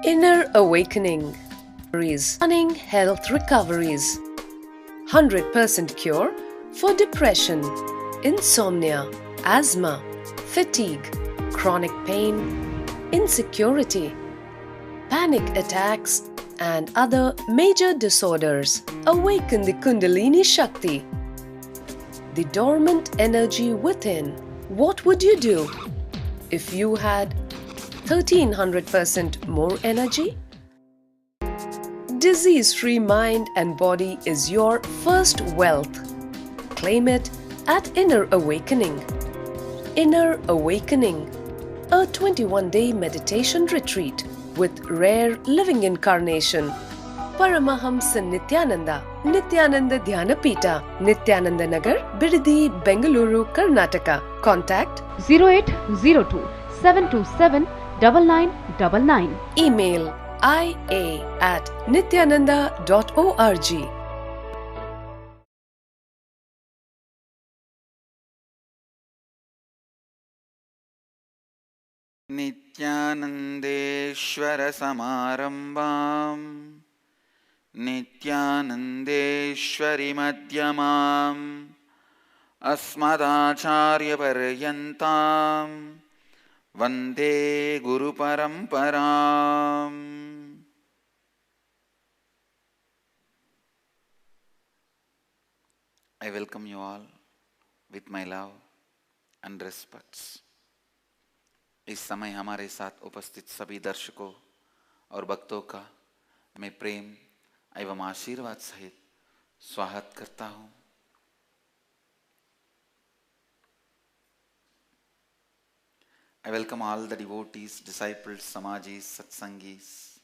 Inner awakening. Stunning health recoveries. 100% cure for depression, insomnia, asthma, fatigue, chronic pain, insecurity, panic attacks, and other major disorders. Awaken the Kundalini Shakti, the dormant energy within. What would you do if you had 1300% more energy? Disease-free mind and body is your first wealth. Claim it at Inner Awakening. Inner Awakening, a 21-day meditation retreat with rare living incarnation. Paramahamsa Nityananda, Nityananda Dhyanapita, Nityananda Nagar, Bidadi, Bengaluru, Karnataka. Contact 0802 727 9999. Email ia@nityananda.org. नित्यानन्देश्वर समारम्भाम् नित्यानन्देश्वरि मध्यमाम् अस्मदाचार्यपर्यन्ताम् वन्दे गुरुपरम्पराम्. I welcome you all with my love and respects. इस समय हमारे साथ उपस्थित सभी दर्शकों और भक्तों का मैं प्रेम एवं आशीर्वाद सहित स्वागत करता हूँ. I welcome all the devotees, disciples, samajis, satsangis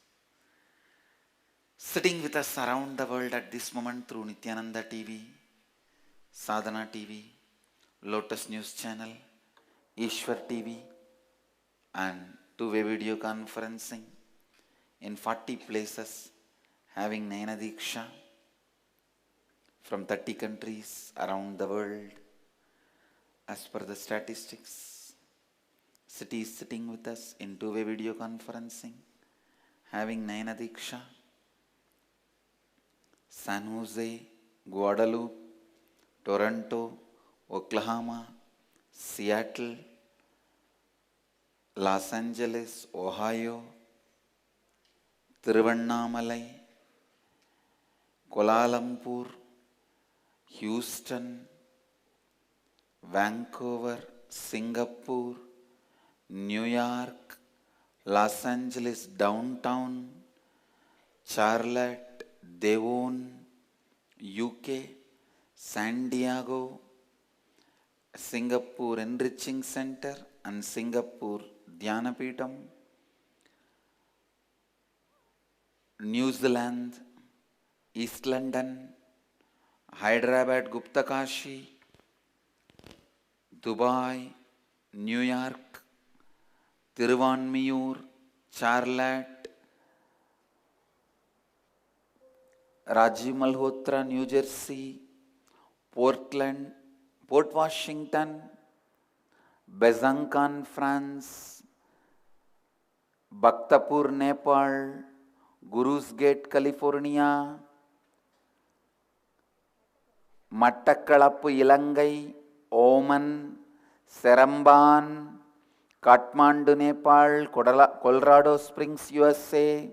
sitting with us around the world at this moment through Nityananda TV, Sadhana TV, Lotus News Channel, Ishwar TV, and two-way video conferencing in 40 places, having Nayana Diksha from 30 countries around the world. As per the statistics, cities sitting with us in two-way video conferencing, having Nayana Diksha: San Jose, Guadalupe, Toronto, Oklahoma, Seattle, Los Angeles, Ohio, Tiruvannamalai, Kuala Lumpur, Houston, Vancouver, Singapore, New York, Los Angeles downtown, Charlotte, Devon, UK, San Diego, Singapore Enriching Center and Singapore Dhyanapitham, New Zealand, East London, Hyderabad Gupta Kashi, Dubai, New York, Tiruvanmiyur, Charlotte, Rajiv Malhotra, New Jersey, Portland, Port Washington, Besançon, France, Bhaktapur, Nepal, Gurus Gate, California, Mattakalappu, Ilangai, Oman, Seremban, Kathmandu, Nepal, Colorado Springs, USA,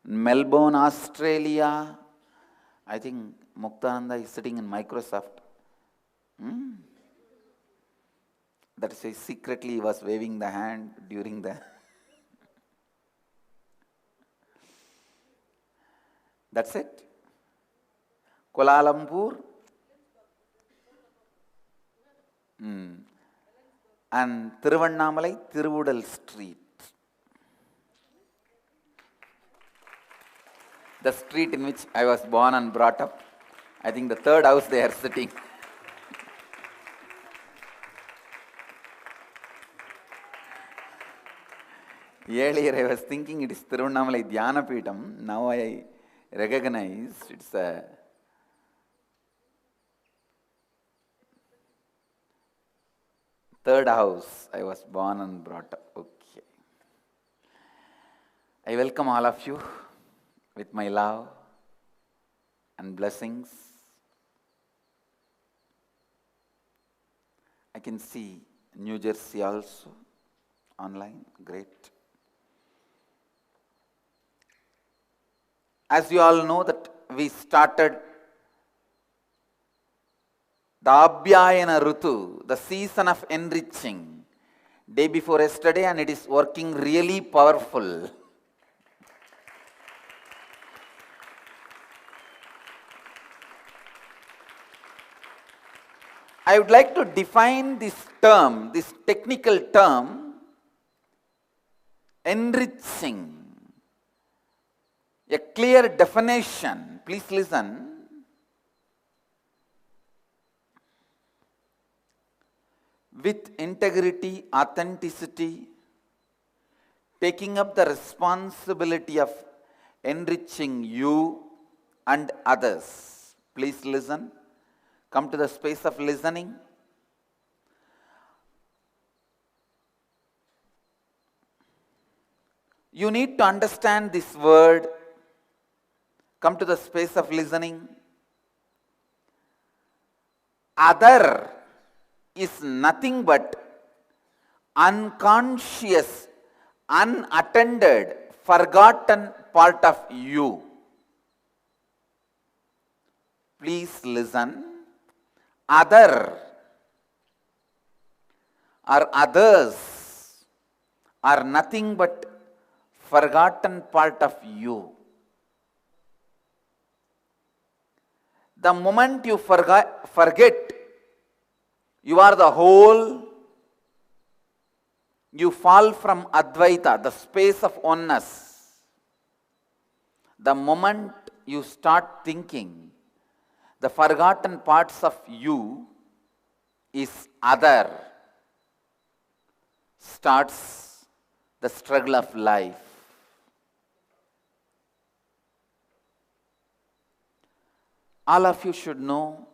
Melbourne, Australia. I think Muktananda is sitting in Microsoft. That's why secretly he was waving the hand during the... That's it. Kuala Lumpur. And Tiruvannamalai, Tiruvudal Street. The street in which I was born and brought up. I think the third house they are sitting. Earlier I was thinking it is Tiruvannamalai Dhyanapitham. Now I recognize it's a third house I was born and brought up. Okay. I welcome all of you with my love and blessings. I can see New Jersey also online. Great. As you all know that we started the Abhyayana Rutu, the season of enriching, day before yesterday, and it is working really powerful. I would like to define this term, this technical term, enriching. A clear definition. Please listen. With integrity, authenticity, taking up the responsibility of enriching you and others. Please listen. Come to the space of listening. You need to understand this word. Come to the space of listening. Other is nothing but unconscious, unattended, forgotten part of you. Please listen. Other or others are nothing but forgotten part of you. The moment you forget you are the whole, you fall from Advaita, the space of oneness. The moment you start thinking the forgotten parts of you is other, starts the struggle of life. All of you should know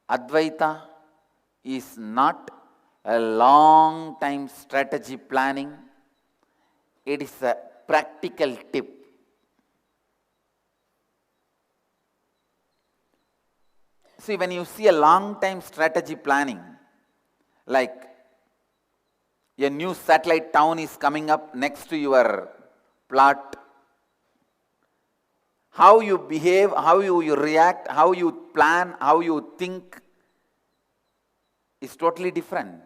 Advaita is not a long time strategy planning. It is a practical tip. See, when you see a long time strategy planning, like a new satellite town is coming up next to your plot, how you behave, how you react, how you plan, how you think is totally different.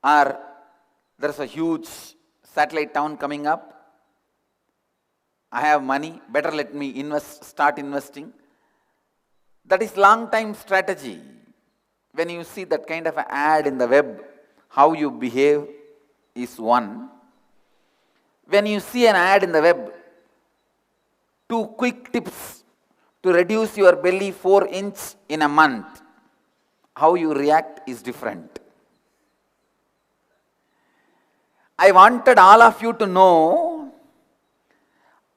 Or there's a huge satellite town coming up. I have money, better let me start investing. That is long time strategy. When you see that kind of an ad in the web, how you behave is one. When you see an ad in the web, 2 quick tips to reduce your belly 4 inches in a month, how you react is different. I wanted all of you to know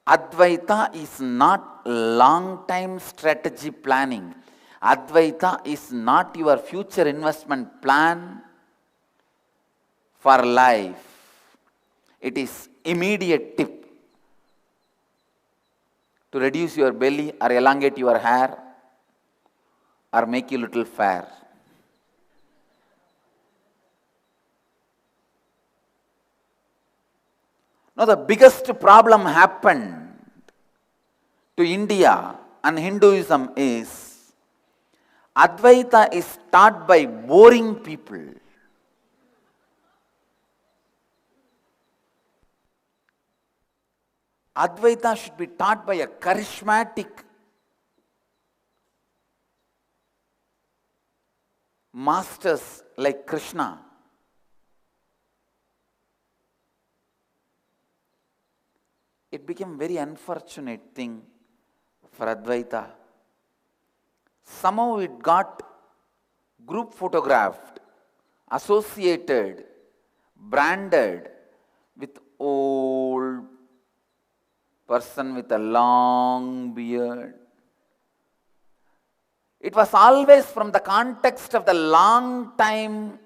Advaita is not long time strategy planning. Advaita is not your future investment plan for life. It is immediate tip to reduce your belly or elongate your hair or make you little fair. Now the biggest problem happened to India and Hinduism is Advaita is taught by boring people. Advaita should be taught by a charismatic, masters like Krishna. It became a very unfortunate thing for Advaita. Somehow it got group photographed, associated, branded with old person with a long beard. It was always from the context of the long time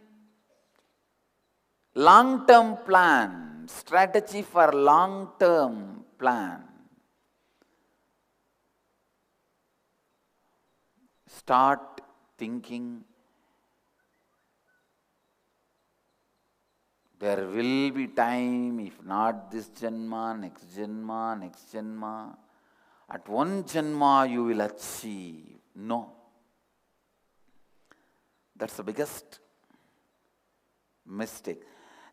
long-term plan, strategy for long-term plan. Start thinking there will be time, if not this Janma, next Janma, next Janma. At one Janma you will achieve. No. That's the biggest mistake.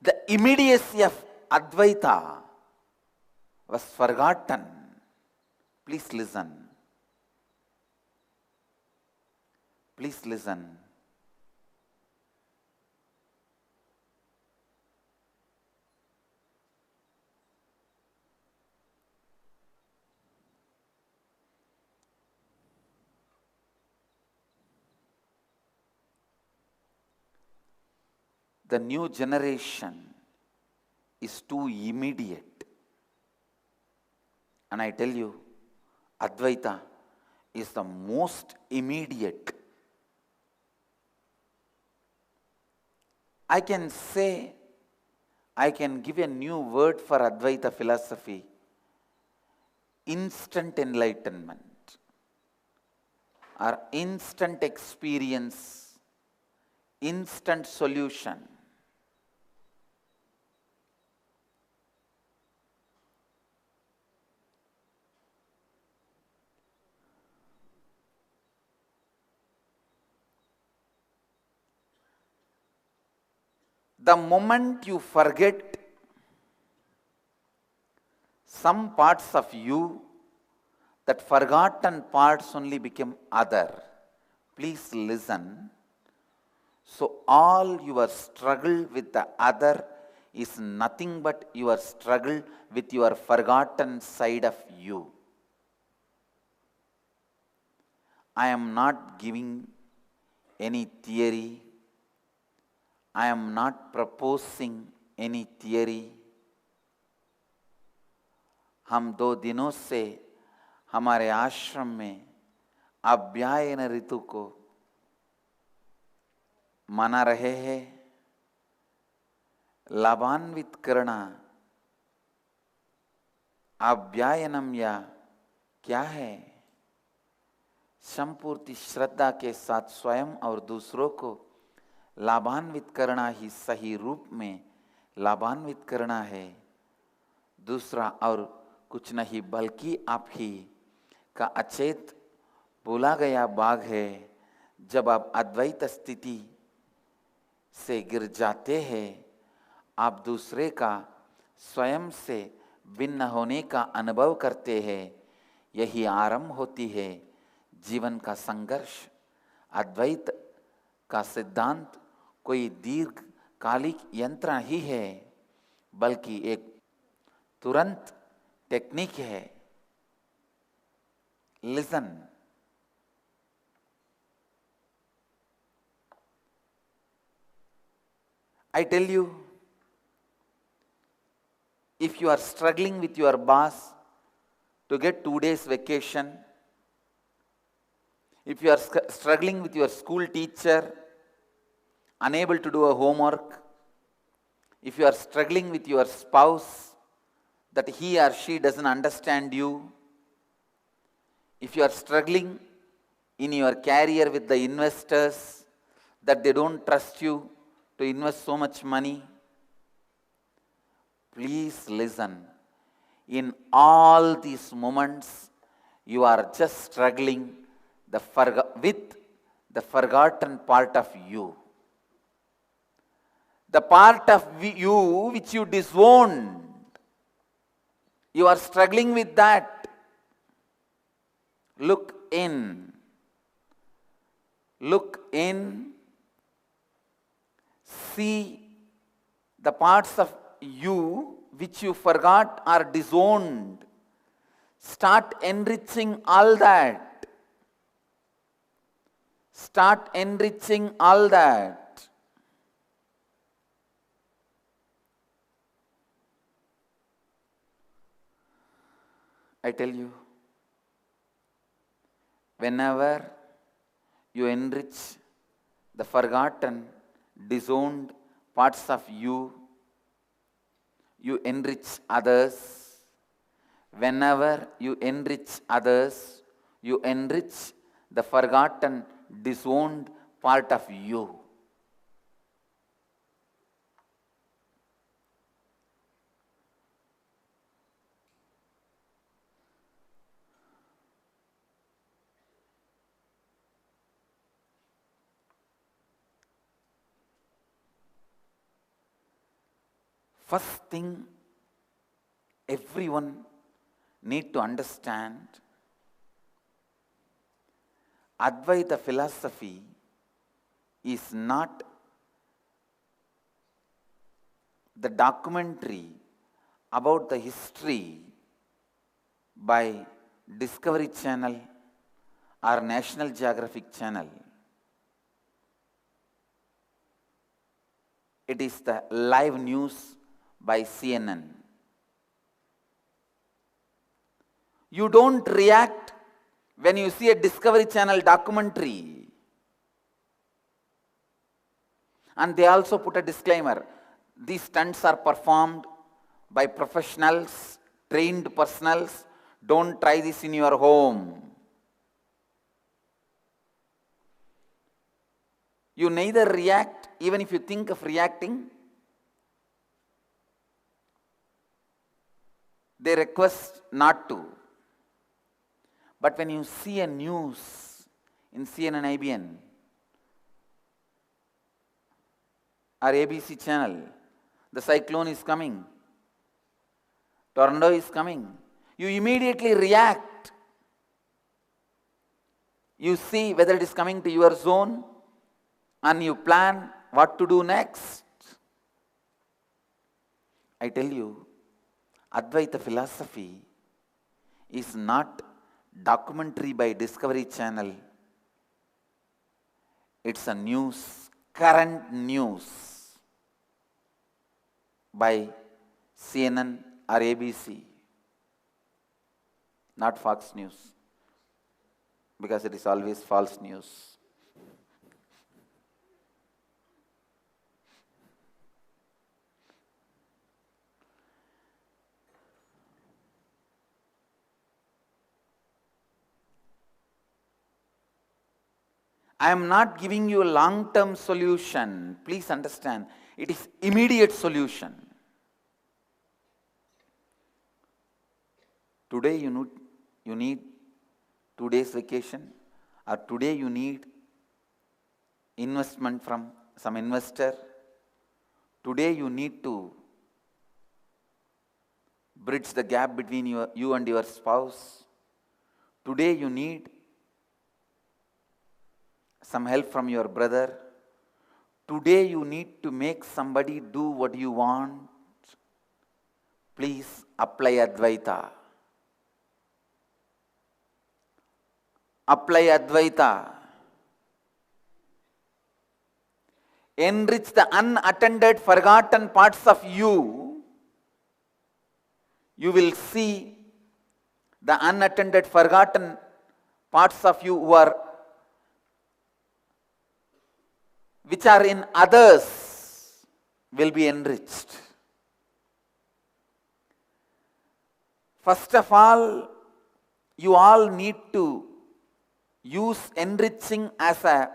The immediacy of Advaita was forgotten. Please listen. Please listen. The new generation is too immediate. And I tell you, Advaita is the most immediate. I can say, I can give a new word for Advaita philosophy: instant enlightenment or instant experience, instant solution. The moment you forget some parts of you, that forgotten parts only become other. Please listen. So all your struggle with the other is nothing but your struggle with your forgotten side of you. I am not giving any theory. I am not proposing any theory. हम 2 दिनों से हमारे आश्रम में अभ्यायन ऋतु को मना रहे हैं। लाभान्वित करना अभ्यायनम या क्या है? संपूर्ण श्रद्धा के साथ स्वयं और दूसरों को लाभान्वित करना ही सही रूप में लाभान्वित करना है। दूसरा और कुछ नहीं बल्कि आप ही का अचेत भूला गया भाग है। जब आप अद्वैत स्थिति से गिर जाते हैं, आप दूसरे का स्वयं से भिन्न होने का अनुभव करते हैं। यही आरंभ होती है जीवन का संघर्ष। अद्वैत का सिद्धांत कोई दीर्घकालिक यंत्र ही है, बल्कि एक तुरंत टेक्निक है। Listen. I tell you, if you are struggling with your boss to get 2 days vacation, if you are struggling with your school teacher, unable to do a homework, if you are struggling with your spouse, that he or she doesn't understand you, if you are struggling in your career with the investors, that they don't trust you to invest so much money, please listen. In all these moments, you are just struggling with the forgotten part of you. The part of you which you disowned. You are struggling with that. Look in. Look in. See the parts of you which you forgot or disowned. Start enriching all that. Start enriching all that. I tell you, whenever you enrich the forgotten, disowned parts of you, you enrich others, whenever you enrich others, you enrich the forgotten, disowned part of you. First thing everyone need to understand, Advaita philosophy is not the documentary about the history by Discovery Channel or National Geographic Channel. It is the live news by CNN. You don't react when you see a Discovery Channel documentary. And they also put a disclaimer. These stunts are performed by professionals, trained personals. Don't try this in your home. You neither react, even if you think of reacting. They request not to. But when you see a news in CNN, IBN or ABC channel, the cyclone is coming, tornado is coming, you immediately react. You see whether it is coming to your zone and you plan what to do next. I tell you, Advaita philosophy is not documentary by Discovery Channel. It's a news, current news by CNN or ABC, not Fox News, because it is always false news. I am not giving you a long-term solution. Please understand, it is immediate solution. Today you need 2 days vacation, or today you need investment from some investor. Today you need to bridge the gap between you and your spouse. Today you need some help from your brother. Today you need to make somebody do what you want. Please apply Advaita. Apply Advaita. Enrich the unattended, forgotten parts of you. You will see the unattended, forgotten parts of you which are in others will be enriched. First of all, you all need to use enriching as a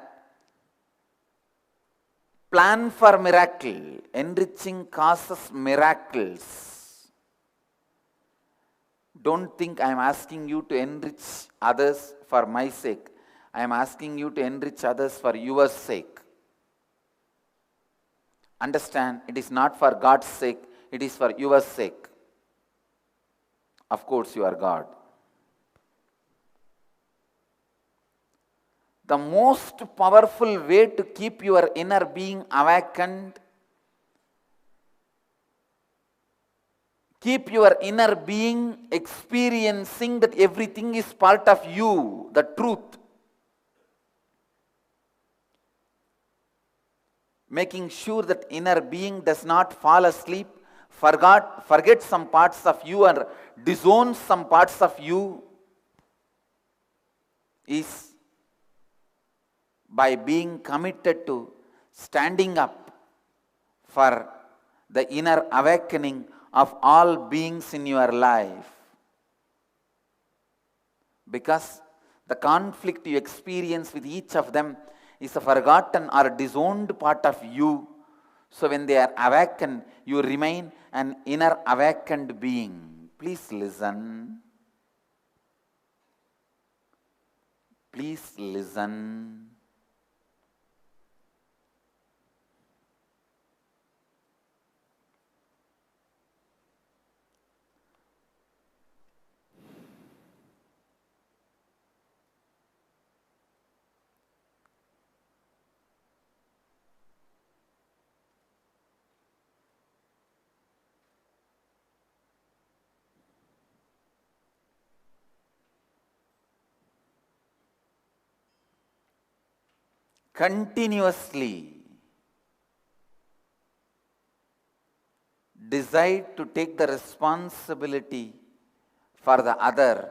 plan for miracle. Enriching causes miracles. Don't think I am asking you to enrich others for my sake. I am asking you to enrich others for your sake. Understand, it is not for God's sake, it is for your sake. Of course, you are God. The most powerful way to keep your inner being awakened, keep your inner being experiencing that everything is part of you, the truth. Making sure that inner being does not fall asleep, forget some parts of you or disown some parts of you, is by being committed to standing up for the inner awakening of all beings in your life, because the conflict you experience with each of them is a forgotten or disowned part of you. So when they are awakened, you remain an inner awakened being. Please listen. Please listen. Continuously decide to take the responsibility for the other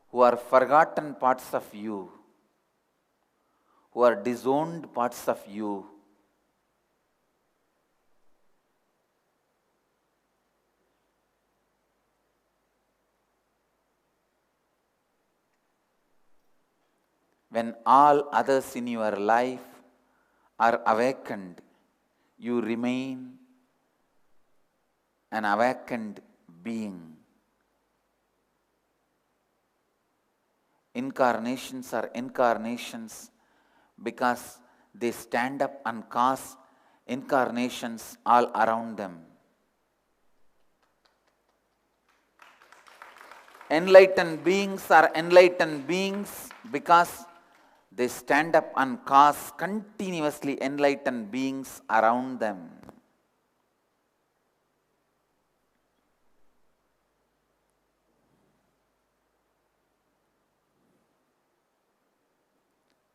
who are forgotten parts of you, who are disowned parts of you. When all others in your life are awakened, you remain an awakened being. Incarnations are incarnations because they stand up and cause incarnations all around them. Enlightened beings are enlightened beings because they stand up and cause continuously enlightened beings around them.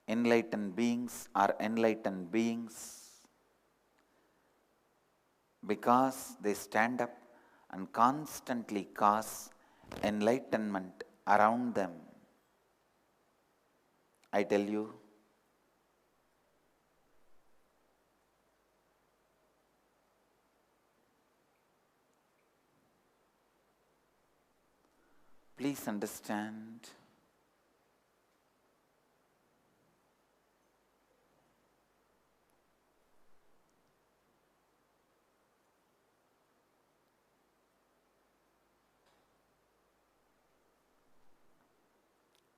Enlightened beings are enlightened beings because they stand up and constantly cause enlightenment around them. I tell you, please understand,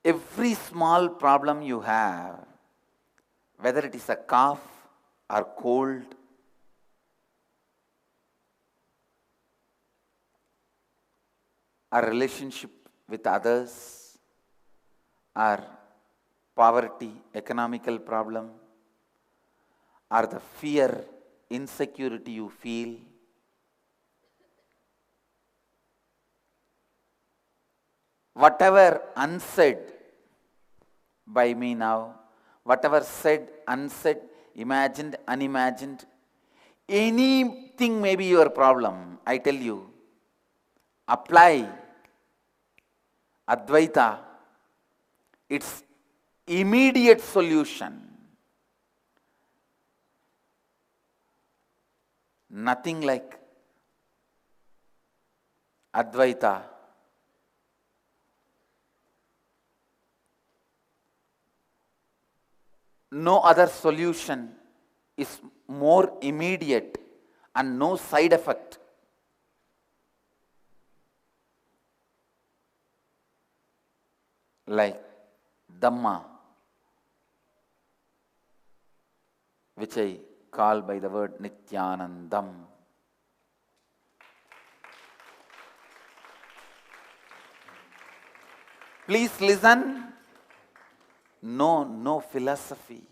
every small problem you have, whether it is a cough or cold, a relationship with others, or poverty, economical problem, or the fear, insecurity you feel, whatever unsaid by me now, whatever said, unsaid, imagined, unimagined, anything may be your problem, I tell you, apply Advaita, its immediate solution. Nothing like Advaita. No other solution is more immediate and no side effect. Like Dhamma, which I call by the word Nityanandam. Please listen. No philosophy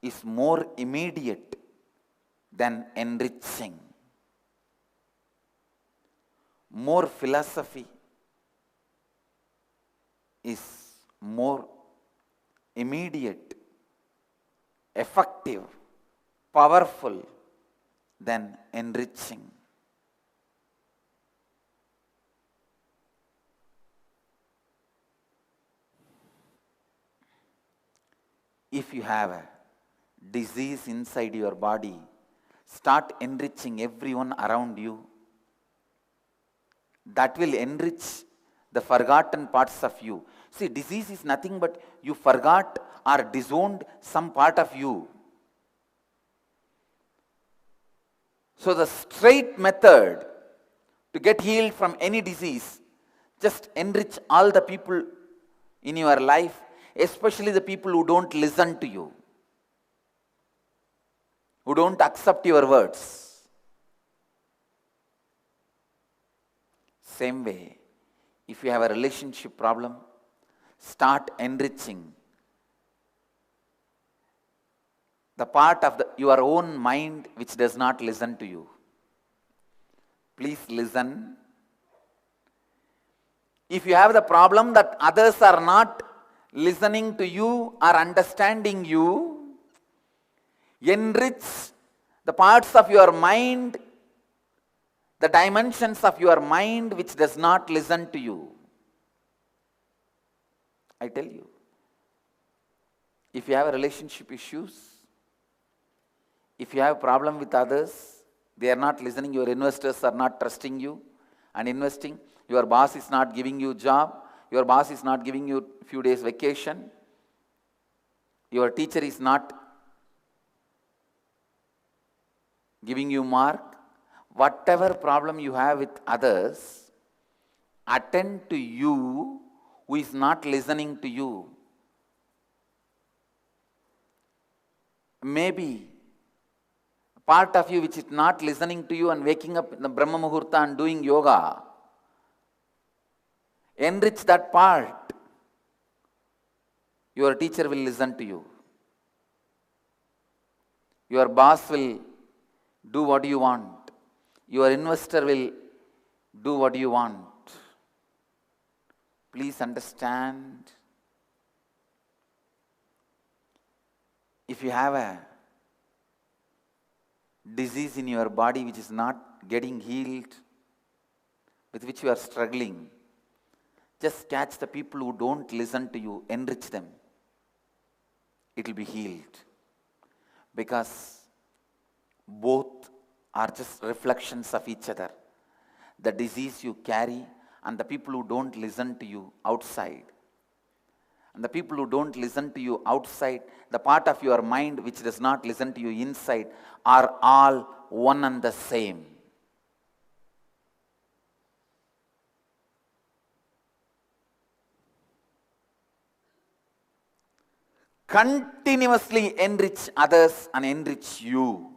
is more immediate than enriching. More philosophy is more immediate, effective, powerful than enriching. If you have a disease inside your body, Start enriching everyone around you. That will enrich the forgotten parts of you. See, disease is nothing but you forgot or disowned some part of you. So the straight method to get healed from any disease, just enrich all the people in your life, especially the people who don't listen to you, who don't accept your words. Same way, if you have a relationship problem, start enriching the part of your own mind which does not listen to you. Please listen. If you have the problem that others are not listening to you or understanding you, enrich the parts of your mind, the dimensions of your mind which does not listen to you. I tell you, if you have relationship issues, if you have problem with others, they are not listening, your investors are not trusting you and investing, your boss is not giving you job, your boss is not giving you few days vacation, your teacher is not giving you mark, whatever problem you have with others, attend to you who is not listening to you. Maybe part of you which is not listening to you and waking up in the Brahma Muhurta and doing yoga, enrich that part. Your teacher will listen to you. Your boss will do what you want. Your investor will do what you want. Please understand. If you have a disease in your body which is not getting healed, with which you are struggling, just catch the people who don't listen to you, enrich them. It will be healed. Because both are just reflections of each other. The disease you carry and the people who don't listen to you outside. And the people who don't listen to you outside, the part of your mind which does not listen to you inside, are all one and the same. Continuously enrich others and enrich you.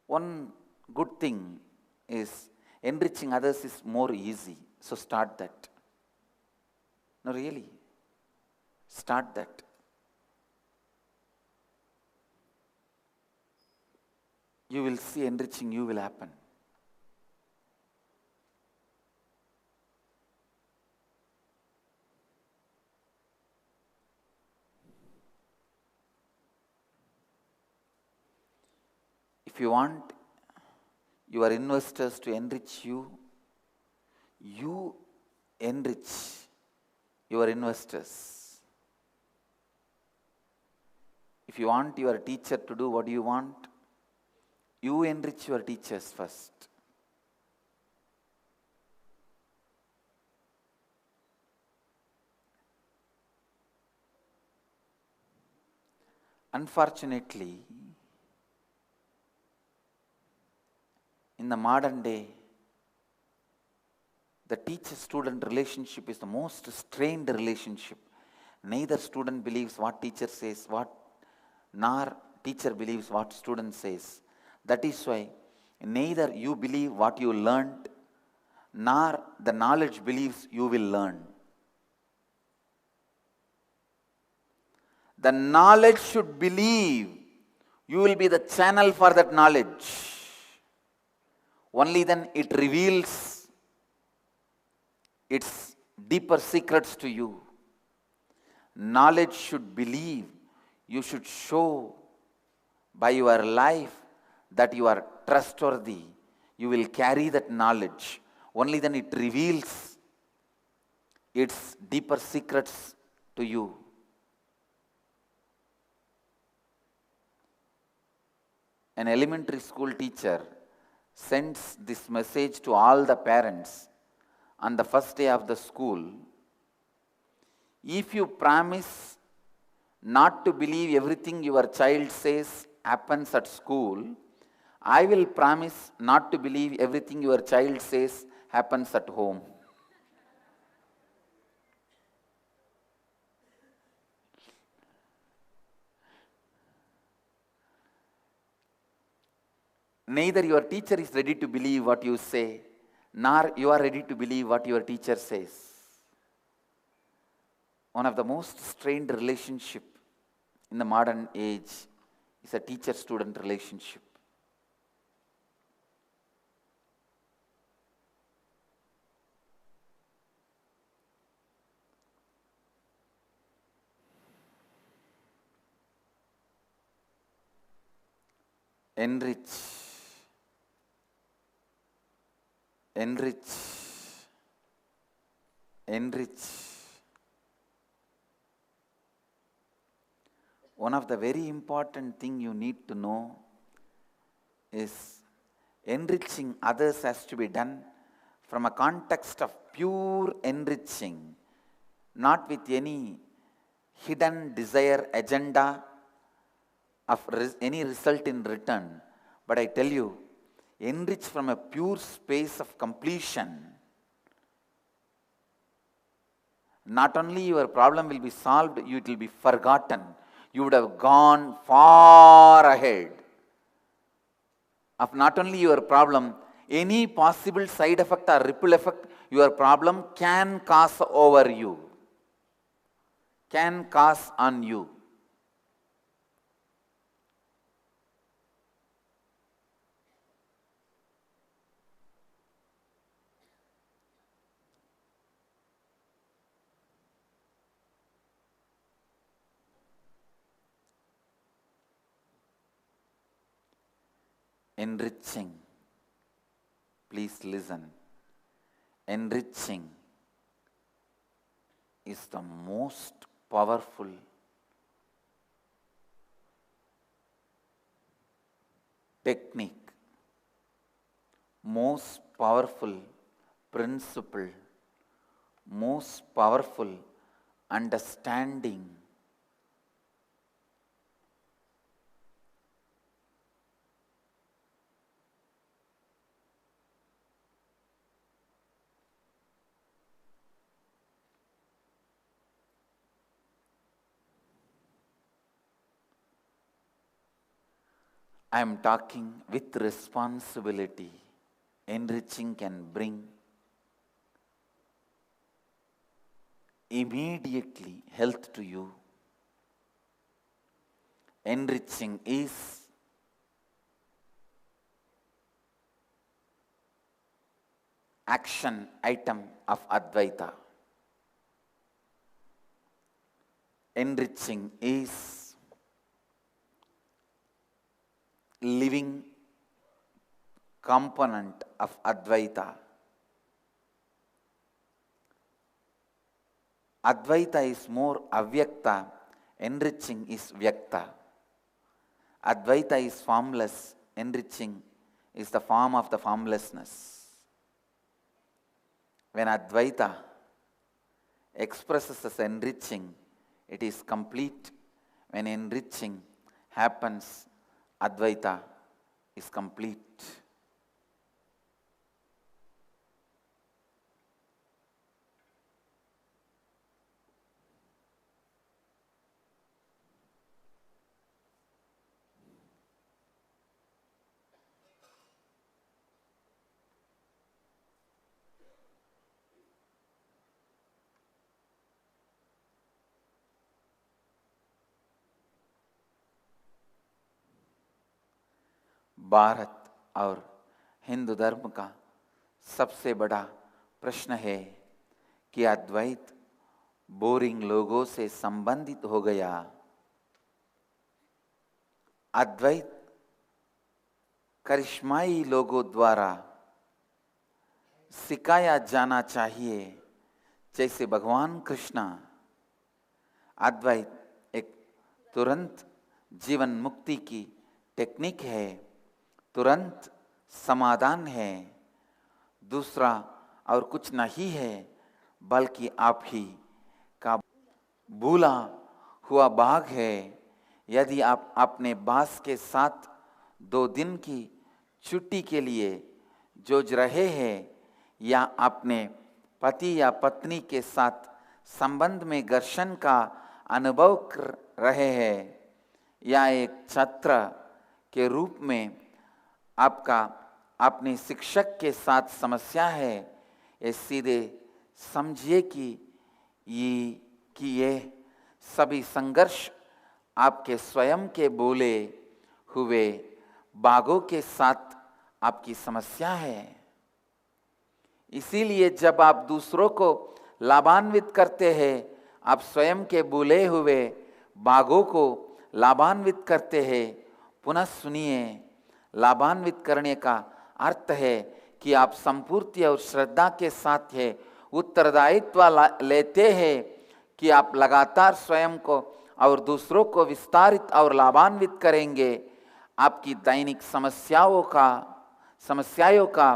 One good thing is enriching others is more easy. So start that. No, really. Start that. You will see enriching you will happen. If you want your investors to enrich you, you enrich your investors. If you want your teacher to do what you want, you enrich your teachers first. Unfortunately, in the modern day, the teacher-student relationship is the most strained relationship. Neither student believes what teacher says, nor teacher believes what student says. That is why neither you believe what you learned, nor the knowledge believes you will learn. The knowledge should believe you will be the channel for that knowledge. Only then it reveals its deeper secrets to you. Knowledge should believe, you should show by your life that you are trustworthy. You will carry that knowledge. Only then it reveals its deeper secrets to you. an elementary school teacher sends this message to all the parents on the first day of the school: if you promise not to believe everything your child says happens at school, I will promise not to believe everything your child says happens at home. Neither your teacher is ready to believe what you say, nor you are ready to believe what your teacher says. One of the most strained relationship in the modern age is a teacher-student relationship. Enrich. Enrich. Enrich. One of the very important thing you need to know is enriching others has to be done from a context of pure enriching, not with any hidden desire, agenda of any result in return. But I tell you, enrich from a pure space of completion. Not only your problem will be solved, it will be forgotten. You would have gone far ahead of not only your problem, any possible side effect or ripple effect your problem can cause over you, can cause on you. Enriching. Please listen. Enriching is the most powerful technique, most powerful principle, most powerful understanding. I am talking with responsibility. Enriching can bring immediately health to you. Enriching is action item of Advaita. Enriching is living component of Advaita. Advaita is more avyakta, enriching is vyakta. Advaita is formless, enriching is the form of the formlessness. When Advaita expresses as enriching, it is complete. When enriching happens, Advaita is complete. Bharat और हिंदू धर्म का सबसे बड़ा प्रश्न है कि अद्वैत boring लोगों से संबंधित हो गया। अद्वैत करिश्माई लोगों द्वारा सिखाया जाना चाहिए, जैसे भगवान कृष्ण। अद्वैत एक तुरंत जीवन मुक्ति की टेक्निक है। तुरंत समाधान है, दूसरा और कुछ नहीं है बल्कि आप ही का भूला हुआ बाग है। यदि आप अपने बास के साथ 2 दिन की छुट्टी के लिए जूझ रहे हैं या अपने पति या पत्नी के साथ संबंध में घर्षण का अनुभव कर रहे हैं या एक छात्र के रूप में आपका अपने शिक्षक के साथ समस्या है, ये सीधे समझिए कि ये सभी संघर्ष आपके स्वयं के बोले हुए बागों के साथ आपकी समस्या है। इसीलिए जब आप दूसरों को लाभान्वित करते हैं, आप स्वयं के बोले हुए बागों को लाभान्वित करते हैं। पुनः सुनिए, लाभान्वित करने का अर्थ है कि आप संपूर्ति और श्रद्धा के साथ है उत्तरदायित्व लेते हैं कि आप लगातार स्वयं को और दूसरों को विस्तारित और लाभान्वित करेंगे। आपकी दैनिक समस्याओं का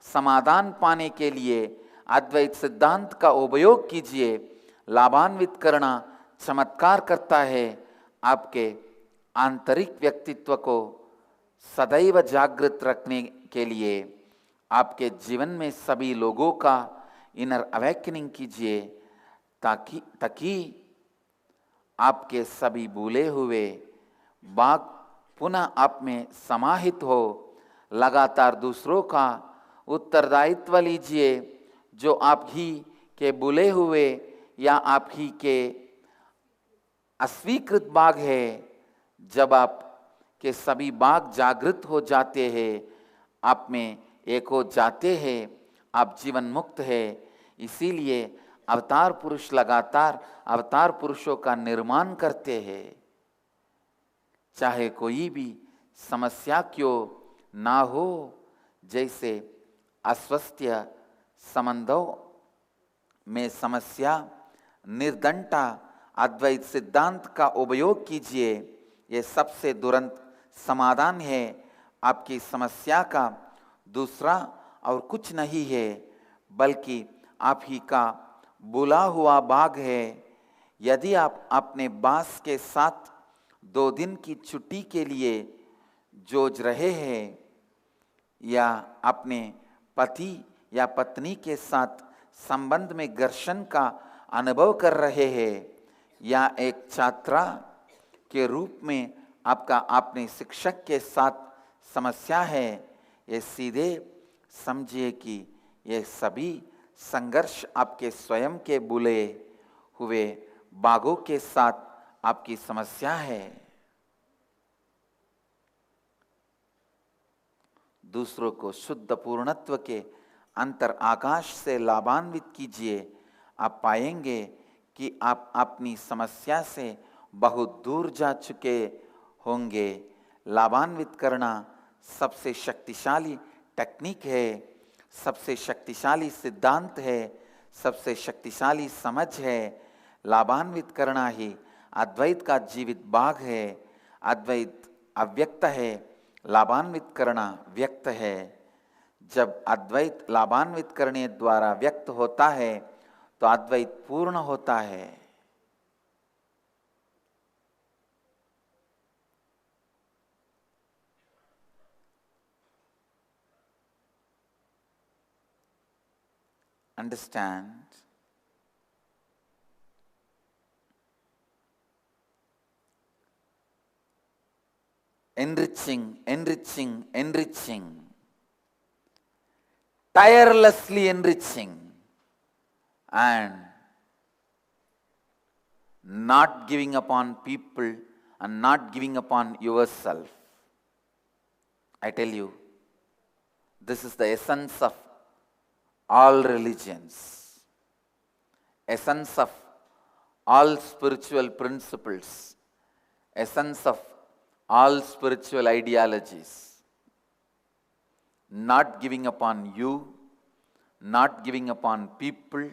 समाधान पाने के लिए अद्वैत सिद्धांत का उपयोग कीजिए। लाभान्वित करना चमत्कार करता है, आपके आंतरिक व्यक्तित्व को सदैव जागृत रखने के लिए आपके जीवन में सभी लोगों का इनर अवेकनिंग कीजिए ताकि आपके सभी भूले हुए बाग पुनः आप में समाहित हो। लगातार दूसरों का उत्तरदायित्व लीजिए जो आप ही के भूले हुए या आप ही के अस्वीकृत बाग है। जब आप के सभी बाग जागृत हो जाते हैं, आप में एक हो जाते हैं, आप जीवन मुक्त है। इसीलिए अवतार पुरुष लगातार अवतार पुरुषों का निर्माण करते हैं। चाहे कोई भी समस्या क्यों ना हो, जैसे अस्वस्थ्य संबंधों में समस्या, निर्धनता, अद्वैत सिद्धांत का उपयोग कीजिए। ये सबसे तुरंत समाधान है। आपकी समस्या का दूसरा और कुछ नहीं है बल्कि आप ही का बुला हुआ बाग है। यदि आप अपने बास के साथ 2 दिन की छुट्टी के लिए जूझ रहे हैं या अपने पति या पत्नी के साथ संबंध में घर्षण का अनुभव कर रहे हैं या एक छात्रा के रूप में आपका अपने शिक्षक के साथ समस्या है, ये सीधे समझिए कि ये सभी संघर्ष आपके स्वयं के बुले हुए बागों के साथ आपकी समस्या है। दूसरों को शुद्ध पूर्णत्व के अंतर आकाश से लाभान्वित कीजिए। आप पाएंगे कि आप अपनी समस्या से बहुत दूर जा चुके होंगे। लाभान्वित करना सबसे शक्तिशाली टेक्निक है, सबसे शक्तिशाली सिद्धांत है, सबसे शक्तिशाली समझ है। लाभान्वित करना ही अद्वैत का जीवित बाग है। अद्वैत अव्यक्त है, लाभान्वित करना व्यक्त है। जब अद्वैत लाभान्वित करने द्वारा व्यक्त होता है तो अद्वैत पूर्ण होता है। Understand? Enriching, enriching, enriching. Tirelessly enriching and not giving up on people and not giving up on yourself. I tell you, this is the essence of all religions, essence of all spiritual principles, essence of all spiritual ideologies. Not giving upon you, not giving upon people,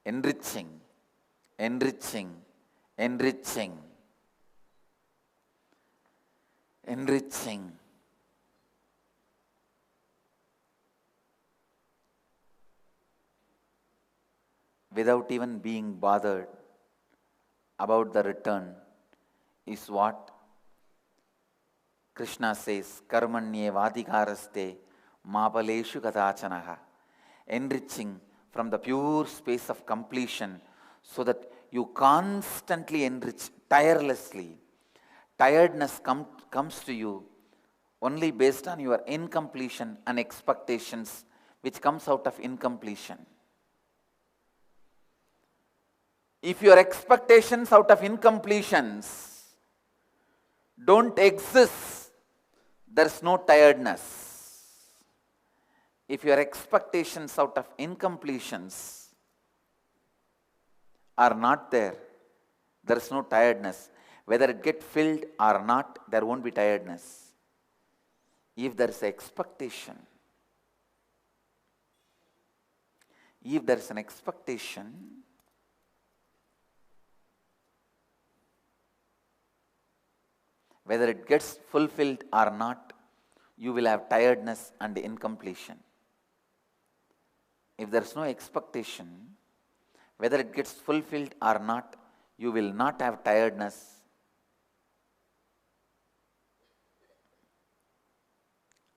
enriching, enriching, enriching, enriching. without even being bothered about the return is what Krishna says, Karmanye vadikaraste mapaleshu kadachanaha, enriching from the pure space of completion so that you constantly enrich tirelessly. Tiredness comes to you only based on your incompletion and expectations which comes out of incompletion. If your expectations out of incompletions don't exist, there's no tiredness. If your expectations out of incompletions are not there, there's no tiredness. Whether it gets filled or not, there won't be tiredness. If there's expectation, if there's an expectation, whether it gets fulfilled or not, you will have tiredness and incompletion. If there is no expectation, whether it gets fulfilled or not, you will not have tiredness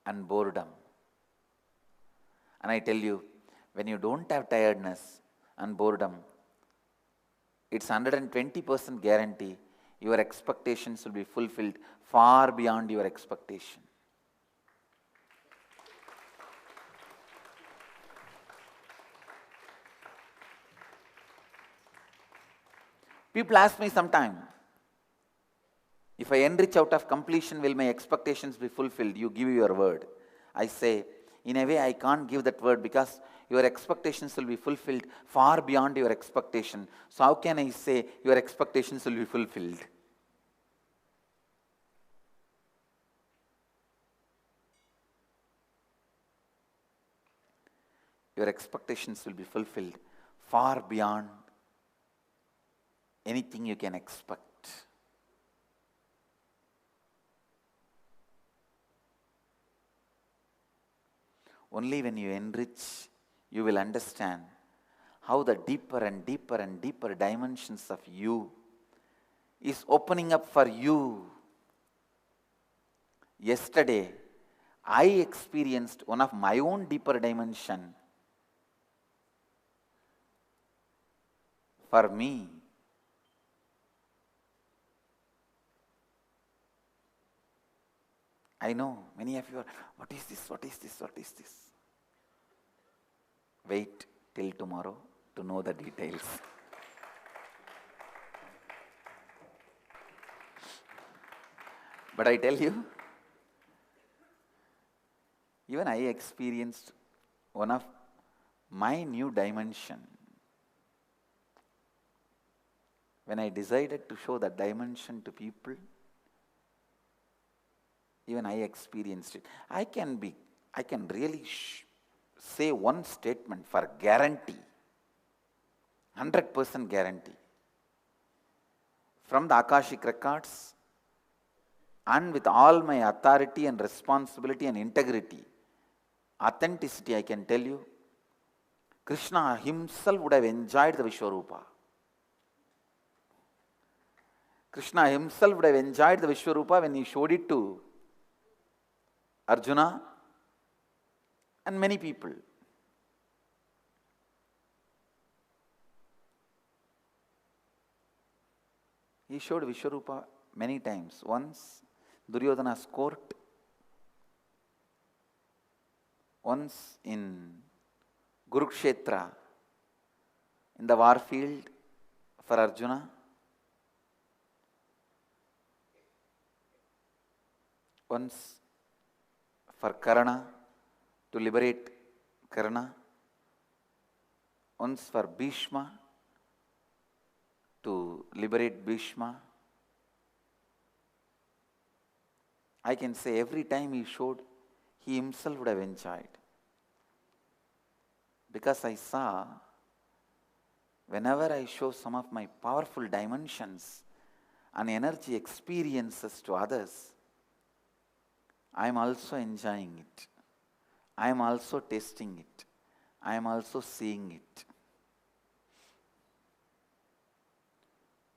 and boredom. And I tell you, when you don't have tiredness and boredom, it's 120% guarantee your expectations will be fulfilled far beyond your expectation. People ask me sometime, if I enrich out of completion, will my expectations be fulfilled? You give your word. I say, in a way I can't give that word because your expectations will be fulfilled far beyond your expectation. So how can I say your expectations will be fulfilled? Your expectations will be fulfilled far beyond anything you can expect. Only when you enrich, you will understand how the deeper and deeper and deeper dimensions of you is opening up for you. Yesterday, I experienced one of my own deeper dimension. For me, I know many of you are, what is this, what is this, what is this? Wait till tomorrow to know the details. But I tell you, even I experienced one of my new dimension. When I decided to show that dimension to people, even I experienced it. I can really say one statement for guarantee, 100% guarantee. From the Akashic records and with all my authority and responsibility and integrity, authenticity, I can tell you, Krishna himself would have enjoyed the Vishwarupa. Krishna himself would have enjoyed the Vishwarupa when he showed it to Arjuna and many people. He showed Vishwarupa many times. Once Duryodhana's court, once in Kurukshetra, in the war field for Arjuna, once for Karna, to liberate Karna, once for Bhishma, to liberate Bhishma. I can say every time he showed, he himself would have enjoyed. Because I saw, whenever I show some of my powerful dimensions and energy experiences to others, I am also enjoying it. I am also tasting it. I am also seeing it.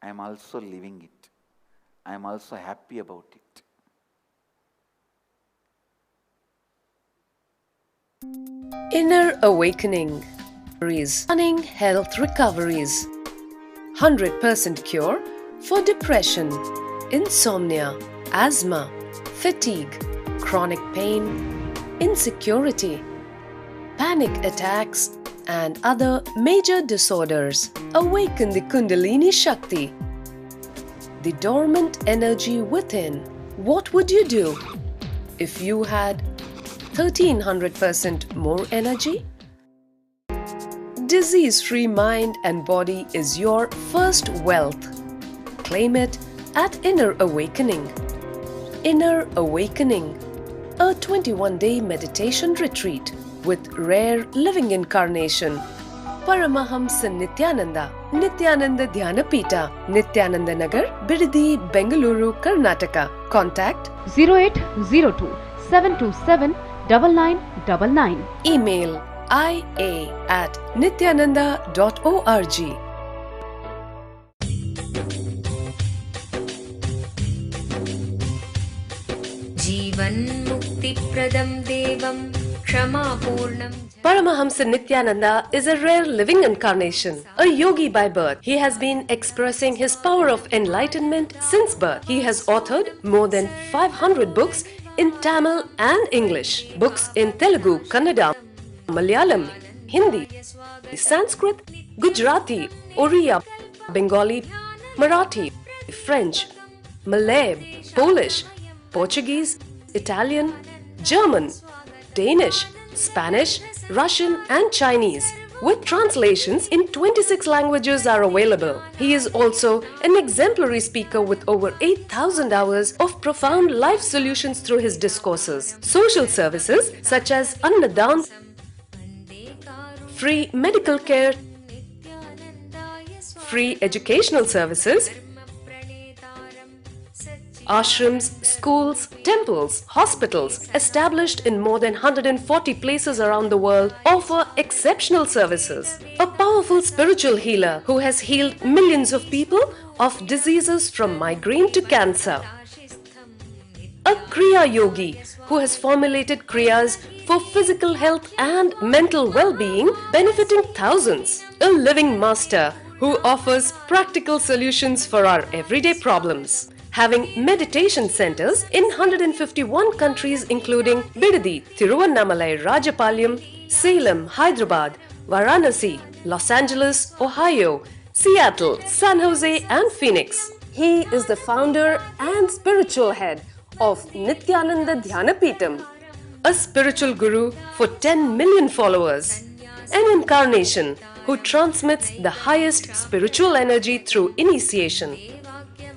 I am also living it. I am also happy about it. Inner Awakening. Stunning health recoveries. 100% cure for depression, insomnia, asthma, fatigue, chronic pain, insecurity, panic attacks, and other major disorders. Awaken the Kundalini Shakti, the dormant energy within. What would you do if you had 1300% more energy? Disease-free mind and body is your first wealth. Claim it at Inner Awakening. Inner Awakening, a 21-day meditation retreat with rare living incarnation, Paramahamsa Nityananda, Nityananda Dhyanapita, Nityananda Nagar, Bidadi, Bengaluru, Karnataka. Contact 0802 727 9999. Email ia@nityananda.org. जीवन्मुक्तिप्रदं देवं क्षमापूर्णं. Paramahamsa Nityananda is a rare living incarnation, a yogi by birth. He has been expressing his power of enlightenment since birth. He has authored more than 500 books in Tamil and English, books in Telugu, Kannada, Malayalam, Hindi, Sanskrit, Gujarati, Oriya, Bengali, Marathi, French, Malay, Polish, Portuguese, Italian, German, Danish, Spanish, Russian and Chinese, with translations in 26 languages are available. He is also an exemplary speaker with over 8,000 hours of profound life solutions through his discourses. Social services such as Annadan, free medical care, free educational services, ashrams, schools, temples, hospitals established in more than 140 places around the world offer exceptional services. A powerful spiritual healer who has healed millions of people of diseases from migraine to cancer. A Kriya Yogi who has formulated Kriyas for physical health and mental well-being, benefiting thousands. A living master who offers practical solutions for our everyday problems. Having meditation centers in 151 countries including Bidadi, Tiruvannamalai, Rajapalyam, Salem, Hyderabad, Varanasi, Los Angeles, Ohio, Seattle, San Jose and Phoenix. He is the founder and spiritual head of Nityananda Dhyanapitham, a spiritual guru for 10 million followers, an incarnation who transmits the highest spiritual energy through initiation.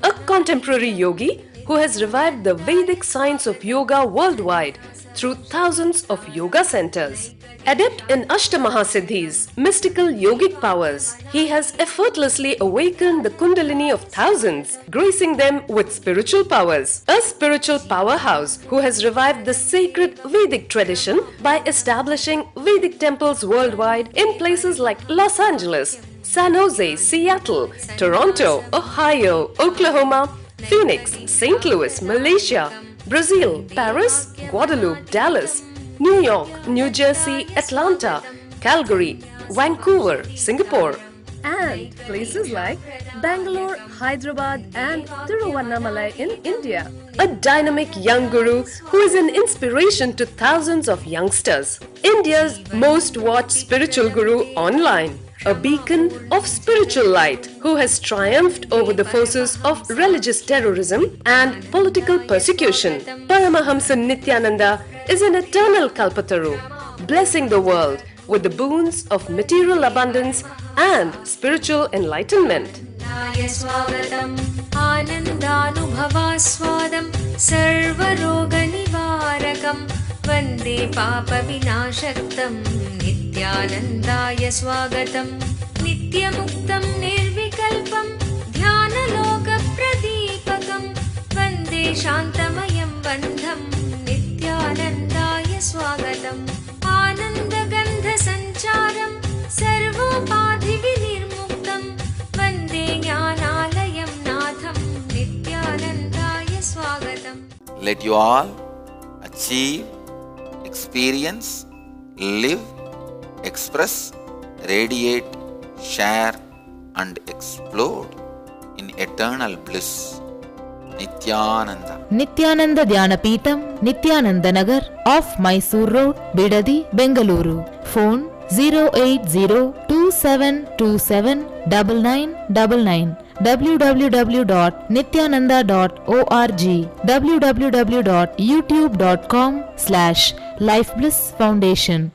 A contemporary yogi who has revived the Vedic science of yoga worldwide through thousands of yoga centers. Adept in Ashtamahasiddhis, mystical yogic powers, he has effortlessly awakened the Kundalini of thousands, gracing them with spiritual powers. A spiritual powerhouse who has revived the sacred Vedic tradition by establishing Vedic temples worldwide in places like Los Angeles, San Jose, Seattle, Toronto, Ohio, Oklahoma, Phoenix, St. Louis, Malaysia, Brazil, Paris, Guadeloupe, Dallas, New York, New Jersey, Atlanta, Calgary, Vancouver, Singapore, and places like Bangalore, Hyderabad, and Tiruvannamalai in India. A dynamic young guru who is an inspiration to thousands of youngsters. India's most watched spiritual guru online. A beacon of spiritual light who has triumphed over the forces of religious terrorism and political persecution. Paramahamsa Nityananda is an eternal Kalpataru, blessing the world with the boons of material abundance and spiritual enlightenment. आनन्दानुभवास्वादं सर्वरोगनिवारकं वन्दे पापविनाशक्तं नित्यानन्दाय स्वागतं नित्यमुक्तं निर्विकल्पं ध्यानलोकप्रदीपकं वन्दे शान्तमयं बन्धं नित्यानन्दाय स्वागतम् आनन्दगन्धसञ्चारं सर्वोपाधिविनिर्मुक्तं वन्दे ज्ञानालयं Let you all achieve, experience, live, express, radiate, share and explode in eternal bliss. Nityananda. Nityananda Dhyanapitham, Nityananda Nagar, off Mysore Road, Bidadi, Bengaluru. Phone 08027279999. www.nityananda.org. www.youtube.com/Life Bliss Foundation.